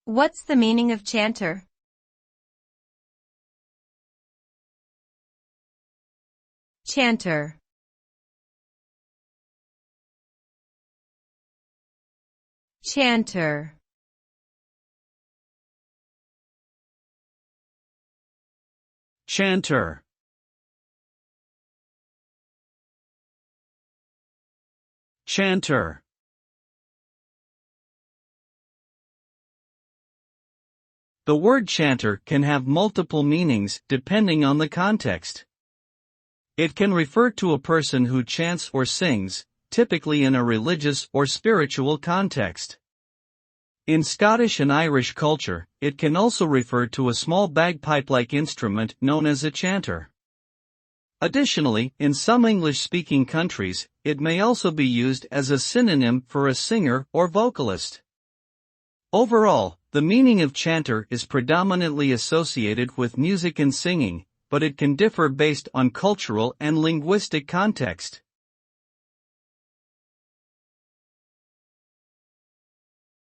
What's the meaning of chanter? Chanter. Chanter. Chanter. Chanter. The word chanter can have multiple meanings depending on the context. It can refer to a person who chants or sings, typically in a religious or spiritual context. In Scottish and Irish culture, it can also refer to a small bagpipe-like instrument known as a chanter. Additionally, in some English-speaking countries, it may also be used as a synonym for a singer or vocalist. Overall, the meaning of chanter is predominantly associated with music and singing, but it can differ based on cultural and linguistic context.